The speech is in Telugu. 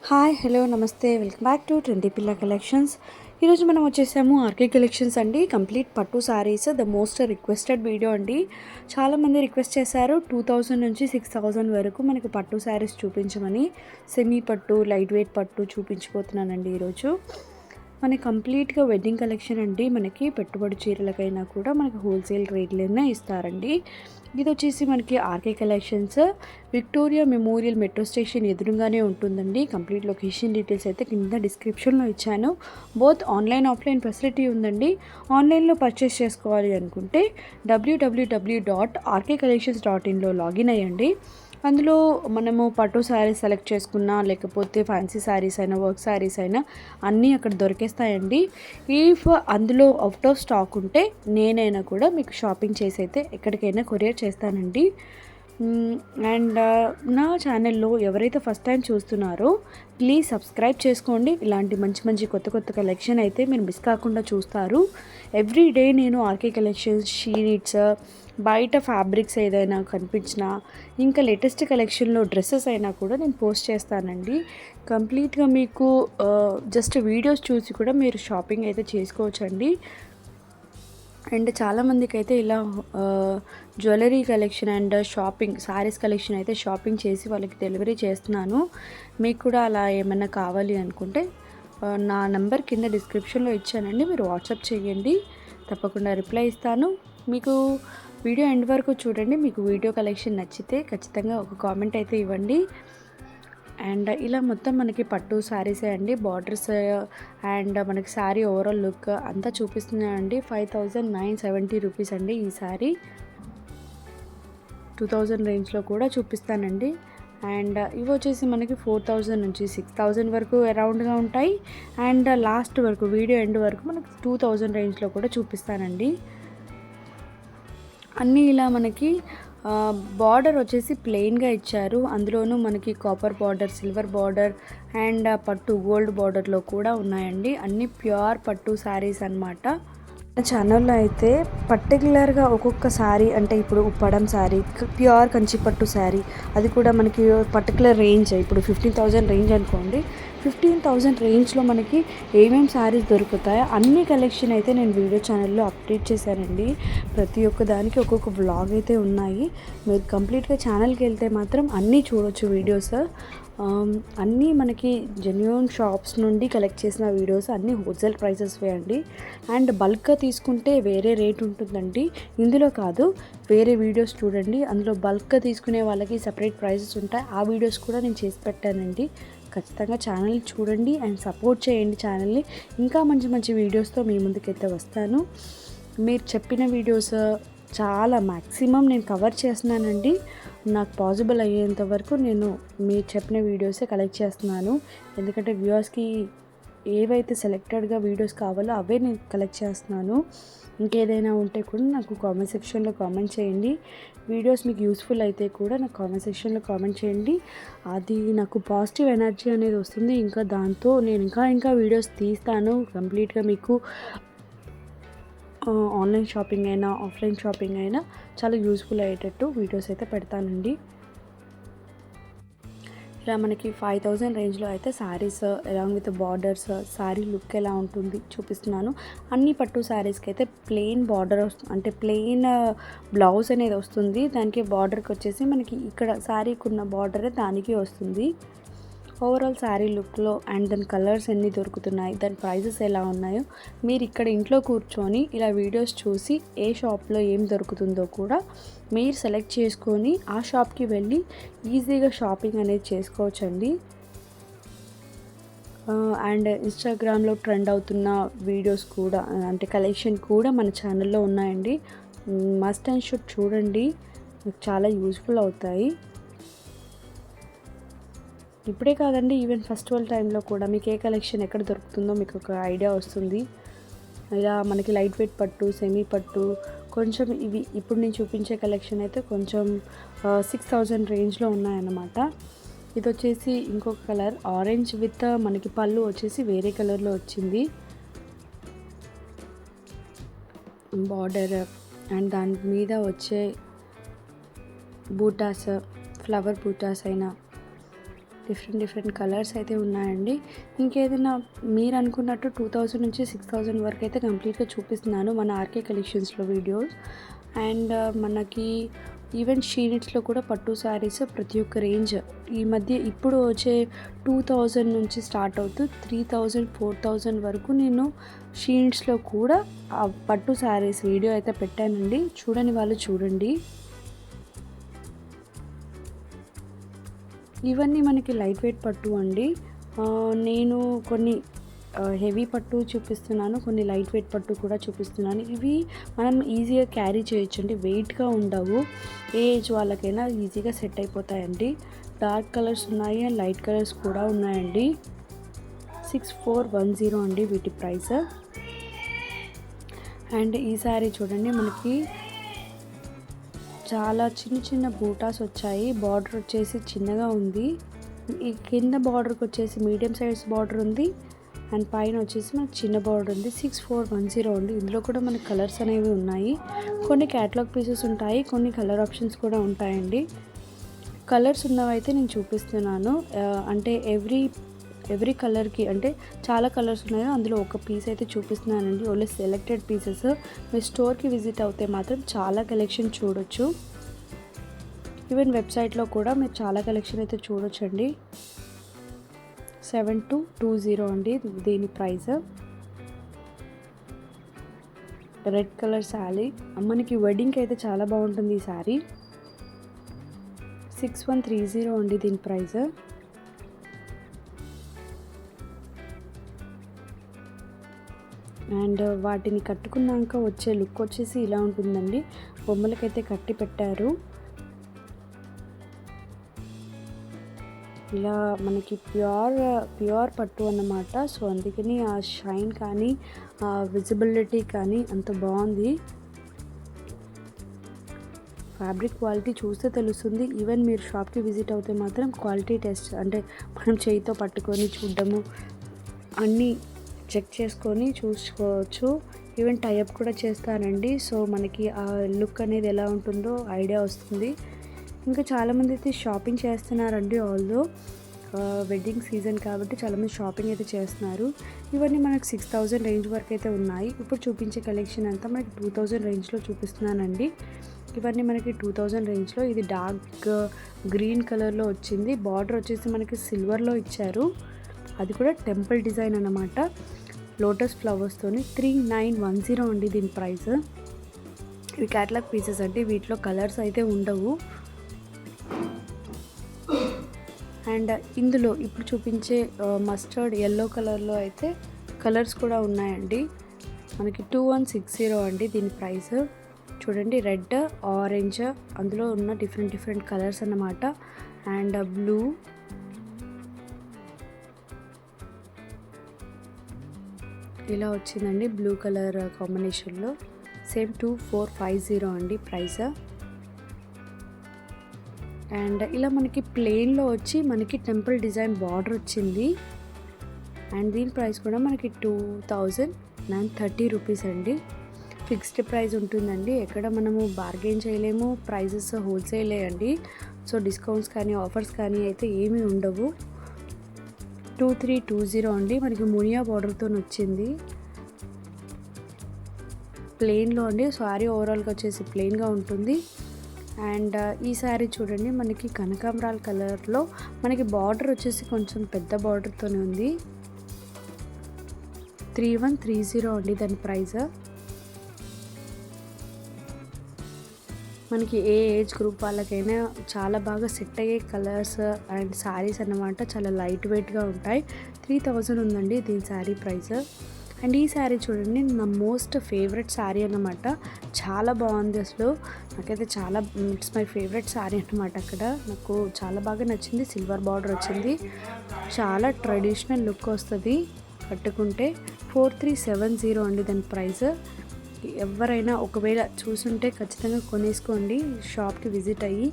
హాయ్ హలో నమస్తే వెల్కమ్ బ్యాక్ టు ట్రెండీ పిల్ల కలెక్షన్స్. ఈరోజు మనం వచ్చేసాము ఆర్కే కలెక్షన్స్ అండి. కంప్లీట్ పట్టు saris the most requested video అండి. చాలామంది రిక్వెస్ట్ చేశారు 2000 నుంచి 6000 వరకు మనకి పట్టు శారీస్ చూపించమని. సెమీ పట్టు లైట్ వెయిట్ పట్టు చూపించబోతున్నానండి ఈరోజు. మనకి కంప్లీట్గా వెడ్డింగ్ కలెక్షన్ అండి. మనకి పెట్టుబడి చీరలకైనా కూడా మనకి హోల్సేల్ రేట్లోనే ఇస్తారండి. ఇది వచ్చేసి మనకి RK collections Victoria memorial metro station ఎదురుగానే ఉంటుందండి. కంప్లీట్ లొకేషన్ డీటెయిల్స్ అయితే కింద డిస్క్రిప్షన్లో ఇచ్చాను. బోత్ ఆన్లైన్ ఆఫ్లైన్ ఫెసిలిటీ ఉందండి. ఆన్లైన్లో పర్చేస్ చేసుకోవాలి అనుకుంటే www.rkcollections.inలో లాగిన్ అయ్యండి. అందులో మనము పట్టు శారీస్ సెలెక్ట్ చేసుకున్నా లేకపోతే ఫ్యాన్సీ శారీస్ అయినా వర్క్ శారీస్ అయినా అన్నీ అక్కడ దొరికేస్తాయండి. ఇఫ్ అందులో అవుట్ ఆఫ్ స్టాక్ ఉంటే నేనైనా కూడా మీకు షాపింగ్ చేసి అయితే ఎక్కడికైనా కొరియర్ చేస్తానండి. అండ్ నా ఛానల్లో ఎవరైతే ఫస్ట్ టైం చూస్తున్నారో ప్లీజ్ సబ్స్క్రైబ్ చేసుకోండి. ఇలాంటి మంచి మంచి కొత్త కొత్త కలెక్షన్ అయితే మీరు మిస్ కాకుండా చూస్తారు. ఎవ్రీ డే నేను ఆర్కే కలెక్షన్స్ షీట్స్ బయట ఫ్యాబ్రిక్స్ ఏదైనా కనిపించినా ఇంకా లేటెస్ట్ కలెక్షన్లో డ్రెస్సెస్ అయినా కూడా నేను పోస్ట్ చేస్తానండి. కంప్లీట్గా మీకు జస్ట్ వీడియోస్ చూసి కూడా మీరు షాపింగ్ అయితే చేసుకోవచ్చండి. అండ్ చాలామందికి అయితే ఇలా jewellery collection and shopping saris collection అయితే షాపింగ్ చేసి వాళ్ళకి డెలివరీ చేస్తున్నాను. మీకు కూడా అలా ఏమైనా కావాలి అనుకుంటే నా నెంబర్ కింద డిస్క్రిప్షన్లో ఇచ్చానండి. మీరు వాట్సాప్ చేయండి, తప్పకుండా రిప్లై ఇస్తాను. మీకు వీడియో ఎండ్ వరకు చూడండి. మీకు వీడియో కలెక్షన్ నచ్చితే ఖచ్చితంగా ఒక కామెంట్ అయితే ఇవ్వండి. అండ్ ఇలా మొత్తం మనకి పట్టు శారీసే అండి. బార్డర్స్ అండ్ మనకి శారీ ఓవరాల్ లుక్ అంతా చూపిస్తున్నానండి. 5970 రూపీస్ అండి ఈ శారీ. 2000 రేంజ్లో కూడా చూపిస్తానండి. అండ్ ఇవి వచ్చేసి మనకి 4000 నుంచి 6000 వరకు అరౌండ్గా ఉంటాయి. అండ్ లాస్ట్ వరకు వీడియో ఎండ్ వరకు మనకి 2000 రేంజ్లో కూడా చూపిస్తానండి. అన్నీ ఇలా మనకి బార్డర్ వచ్చేసి ప్లెయిన్గా ఇచ్చారు. అందులోనూ మనకి copper border, silver border and పట్టు గోల్డ్ బార్డర్లో కూడా ఉన్నాయండి. అన్నీ ప్యూర్ పట్టు శారీస్ అన్నమాట. ఛానల్లో అయితే పర్టికులర్గా ఒక్కొక్క శారీ అంటే ఇప్పుడు ఉప్పడం శారీ ప్యూర్ కంచిపట్టు శారీ అది కూడా మనకి పర్టికులర్ రేంజ్ ఇప్పుడు 15,000 రేంజ్ అనుకోండి. 15,000 రేంజ్లో మనకి ఏమేమి శారీస్ దొరుకుతాయో అన్ని కలెక్షన్ అయితే నేను వీడియో ఛానల్లో అప్డేట్ చేశానండి. ప్రతి ఒక్క దానికి ఒక్కొక్క వ్లాగ్ అయితే ఉన్నాయి. మీరు కంప్లీట్గా ఛానల్కి వెళ్తే మాత్రం అన్నీ చూడొచ్చు వీడియోస్. అన్నీ మనకి జెన్యూన్ షాప్స్ నుండి కలెక్ట్ చేసిన వీడియోస్ అన్నీ హోల్సేల్ ప్రైసెస్వే అండి. అండ్ బల్క్గా తీసుకుంటే వేరే రేట్ ఉంటుందండి. ఇందులో కాదు, వేరే వీడియోస్ చూడండి. అందులో బల్క్గా తీసుకునే వాళ్ళకి సపరేట్ ప్రైసెస్ ఉంటాయి. ఆ వీడియోస్ కూడా నేను చేసి పెట్టానండి. ఖచ్చితంగా ఛానల్ చూడండి అండ్ సపోర్ట్ చేయండి ఛానల్ని. ఇంకా మంచి మంచి వీడియోస్తో మీ ముందుకైతే వస్తాను. మీరు చెప్పిన వీడియోస్ చాలా మ్యాక్సిమం నేను కవర్ చేస్తున్నానండి. నాకు పాసిబుల్ అయ్యేంత వరకు నేను మీరు చెప్పిన వీడియోసే కలెక్ట్ చేస్తున్నాను. ఎందుకంటే వ్యూవర్స్కి ఏవైతే సెలెక్టెడ్గా వీడియోస్ కావాలో అవే నేను కలెక్ట్ చేస్తున్నాను. ఇంకేదైనా ఉంటే కూడా నాకు కామెంట్ సెక్షన్లో కామెంట్ చేయండి. వీడియోస్ మీకు యూస్ఫుల్ అయితే కూడా నాకు కామెంట్ సెక్షన్లో కామెంట్ చేయండి. అది నాకు పాజిటివ్ ఎనర్జీ అనేది వస్తుంది. ఇంకా దాంతో నేను ఇంకా వీడియోస్ తీస్తాను. కంప్లీట్గా మీకు ఆన్లైన్ షాపింగ్ అయినా ఆఫ్లైన్ షాపింగ్ అయినా చాలా యూస్ఫుల్ అయ్యేటట్టు వీడియోస్ అయితే పెడతానండి. ఇలా మనకి 5000 రేంజ్లో అయితే saris along with borders sari look ఎలా ఉంటుంది చూపిస్తున్నాను. అన్ని పట్టు శారీస్కి అయితే ప్లెయిన్ బార్డర్ అంటే ప్లెయిన్ బ్లౌజ్ అనేది వస్తుంది. దానికి బార్డర్కి వచ్చేసి మనకి ఇక్కడ శారీకి ఉన్న బార్డరే దానికి వస్తుంది. ఓవరాల్ శారీ లుక్లో అండ్ దాని కలర్స్ ఎన్ని దొరుకుతున్నాయి, దాని ప్రైజెస్ ఎలా ఉన్నాయో మీరు ఇక్కడ ఇంట్లో కూర్చొని ఇలా వీడియోస్ చూసి ఏ షాప్లో ఏం దొరుకుతుందో కూడా మీరు సెలెక్ట్ చేసుకొని ఆ షాప్కి వెళ్ళి ఈజీగా షాపింగ్ అనేది చేసుకోవచ్చండి. అండ్ ఇన్స్టాగ్రామ్లో ట్రెండ్ అవుతున్న వీడియోస్ కూడా అంటే కలెక్షన్ కూడా మన ఛానల్లో ఉన్నాయండి. మస్ట్ అండ్ షుడ్ చూడండి, మీకు చాలా యూస్ఫుల్ అవుతాయి. ఇప్పుడే కాదండి, ఈవెన్ ఫెస్టివల్ టైంలో కూడా మీకు ఏ కలెక్షన్ ఎక్కడ దొరుకుతుందో మీకు ఒక ఐడియా వస్తుంది. ఇలా మనకి లైట్ వెయిట్ పట్టు, సెమీ పట్టు కొంచెం ఇవి ఇప్పుడు నేను చూపించే కలెక్షన్ అయితే కొంచెం 6000 రేంజ్లో ఉన్నాయన్నమాట. ఇది వచ్చేసి ఇంకొక కలర్ ఆరెంజ్ విత్ మనకి పళ్ళు వచ్చేసి వేరే కలర్లో వచ్చింది బార్డర్. అండ్ దాని మీద వచ్చే బూటాస్ ఫ్లవర్ బూటాస్ అయినా డిఫరెంట్ కలర్స్ అయితే ఉన్నాయండి. ఇంకేదైనా మీరు అనుకున్నట్టు 2000 నుంచి 6000 వరకు అయితే కంప్లీట్గా చూపిస్తున్నాను మన ఆర్కే కలెక్షన్స్లో వీడియోస్. అండ్ మనకి ఈవెన్ షీనిట్స్లో కూడా పట్టు శారీస్ ప్రతి ఒక్క రేంజ్ ఈ మధ్య ఇప్పుడు వచ్చే 2000 నుంచి స్టార్ట్ అవుతూ 3000 4000 వరకు నేను షీనిట్స్లో కూడా ఆ పట్టు శారీస్ వీడియో అయితే పెట్టానండి. చూడని వాళ్ళు చూడండి. ఇవన్నీ మనకి లైట్ వెయిట్ పట్టు అండి. నేను కొన్ని హెవీ పట్టు చూపిస్తున్నాను, కొన్ని లైట్ వెయిట్ పట్టు కూడా చూపిస్తున్నాను. ఇవి మనం ఈజీగా క్యారీ చేయొచ్చండి, వెయిట్గా ఉండవు. ఏ ఏజ్ వాళ్ళకైనా ఈజీగా సెట్ అయిపోతాయండి. డార్క్ కలర్స్ ఉన్నాయి అండ్ లైట్ కలర్స్ కూడా ఉన్నాయండి. 6410 అండి వీటి ప్రైస్. అండ్ ఈ సారీ చూడండి, మనకి చాలా చిన్న బూటాస్ వచ్చాయి. బార్డర్ వచ్చేసి చిన్నగా ఉంది. ఈ కింద బార్డర్కి వచ్చేసి మీడియం సైజ్ బార్డర్ ఉంది అండ్ పైన వచ్చేసి మనకి చిన్న బార్డర్ ఉంది. 6410 అండి. ఇందులో కూడా మనకి కలర్స్ అనేవి ఉన్నాయి. కొన్ని క్యాటలాగ్ పీసెస్ ఉంటాయి, కొన్ని కలర్ ఆప్షన్స్ కూడా ఉంటాయండి. కలర్స్ ఉన్నవైతే నేను చూపిస్తున్నాను. అంటే ఎవ్రీ కలర్కి అంటే చాలా కలర్స్ ఉన్నాయో అందులో ఒక పీస్ అయితే చూపిస్తున్నానండి. Only selected pieces. మీరు స్టోర్కి విజిట్ అవుతే మాత్రం చాలా కలెక్షన్ చూడొచ్చు. ఈవెన్ వెబ్సైట్లో కూడా మీరు చాలా కలెక్షన్ అయితే చూడొచ్చండి. 7220 అండి దీని ప్రైస్. రెడ్ కలర్ శారీ, మనకి వెడ్డింగ్కి అయితే చాలా బాగుంటుంది ఈ శారీ. 6130 అండి దీని ప్రైస్. అండ్ వాటిని కట్టుకున్నాక వచ్చే లుక్ వచ్చేసి ఇలా ఉంటుందండి. బొమ్మలకైతే కట్టి పెట్టారు. ఇలా మనకి ప్యూర్ పట్టు అన్నమాట. సో అందుకని ఆ షైన్ కానీ ఆ విజిబిలిటీ కానీ అంత బాగుంది. ఫ్యాబ్రిక్ క్వాలిటీ చూస్తే తెలుస్తుంది. ఈవెన్ మీరు షాప్కి విజిట్ అవుతే మాత్రం క్వాలిటీ టెస్ట్ అంటే మనం చేయితో పట్టుకొని చూడడము అన్నీ చెక్ చేసుకొని చూసుకోవచ్చు. ఈవెన్ టైఅప్ కూడా చేస్తారండి. సో మనకి ఆ లుక్ అనేది ఎలా ఉంటుందో ఐడియా వస్తుంది. ఇంకా చాలామంది అయితే షాపింగ్ చేస్తున్నారండి. ఆల్దో వెడ్డింగ్ సీజన్ కాబట్టి చాలామంది షాపింగ్ అయితే చేస్తున్నారు. ఇవన్నీ మనకు 6000 రేంజ్ వరకు అయితే ఉన్నాయి. ఇప్పుడు చూపించే కలెక్షన్ అంతా మనకి 2000 రేంజ్లో చూపిస్తున్నానండి. ఇవన్నీ మనకి 2000 రేంజ్లో. ఇది డార్క్ గ్రీన్ కలర్లో వచ్చింది. బార్డర్ వచ్చేసి మనకి సిల్వర్లో ఇచ్చారు. అది కూడా టెంపుల్ డిజైన్ అన్నమాట, లోటస్ ఫ్లవర్స్తోని. 3910 అండి దీని ప్రైస్. ఇవి క్యాటలాగ్ పీసెస్ అండి, వీటిలో కలర్స్ అయితే ఉండవు. అండ్ ఇందులో ఇప్పుడు చూపించే మస్టర్డ్ ఎల్లో కలర్లో అయితే కలర్స్ కూడా ఉన్నాయండి. మనకి 2160 అండి దీని ప్రైస్. చూడండి, రెడ్, ఆరెంజ్, అందులో ఉన్న డిఫరెంట్ కలర్స్ అన్నమాట. అండ్ బ్లూ, ఇలా వచ్చిందండి బ్లూ కలర్ కాంబినేషన్లో. సేమ్ 2450 అండి ప్రైస్. అండ్ ఇలా మనకి ప్లెయిన్లో వచ్చి మనకి టెంపుల్ డిజైన్ బార్డర్ వచ్చింది. అండ్ దీని ప్రైస్ కూడా మనకి 2930 రూపీస్ అండి. ఫిక్స్డ్ ప్రైస్ ఉంటుందండి. ఎక్కడ మనము బార్గెన్ చేయలేము. ప్రైజెస్ హోల్సేలే అండి. సో డిస్కౌంట్స్ కానీ ఆఫర్స్ కానీ అయితే ఏమీ ఉండవు. 2320 అండి. మనకి మునియా బార్డర్తో వచ్చింది ప్లెయిన్లో అండి. సారీ ఓవరాల్గా వచ్చేసి ప్లెయిన్గా ఉంటుంది. అండ్ ఈ శారీ చూడండి, మనకి కనకాంబరాల కలర్లో మనకి బార్డర్ వచ్చేసి కొంచెం పెద్ద బార్డర్తోనే ఉంది. 3130 అండి దాని ప్రైస్. మనకి ఏ ఏజ్ గ్రూప్ వాళ్ళకైనా చాలా బాగా సెట్ అయ్యే కలర్స్ అండ్ శారీస్ అన్నమాట. చాలా లైట్ వెయిట్గా ఉంటాయి. 3000 ఉందండి దీని శారీ ప్రైస్. అండ్ ఈ శారీ చూడండి, నా మోస్ట్ ఫేవరెట్ శారీ అన్నమాట. చాలా బాగుంది అసలు. నాకైతే చాలా ఇట్స్ మై ఫేవరెట్ శారీ అన్నమాట. అక్కడ నాకు చాలా బాగా నచ్చింది. సిల్వర్ బార్డర్ వచ్చింది. చాలా ట్రెడిషనల్ లుక్ వస్తుంది కట్టుకుంటే. 4370 అండి దాని ప్రైస్. ఎవరైనా ఒకవేళ చూసుంటే ఖచ్చితంగా కొనేసుకోండి షాప్కి విజిట్ అయ్యి.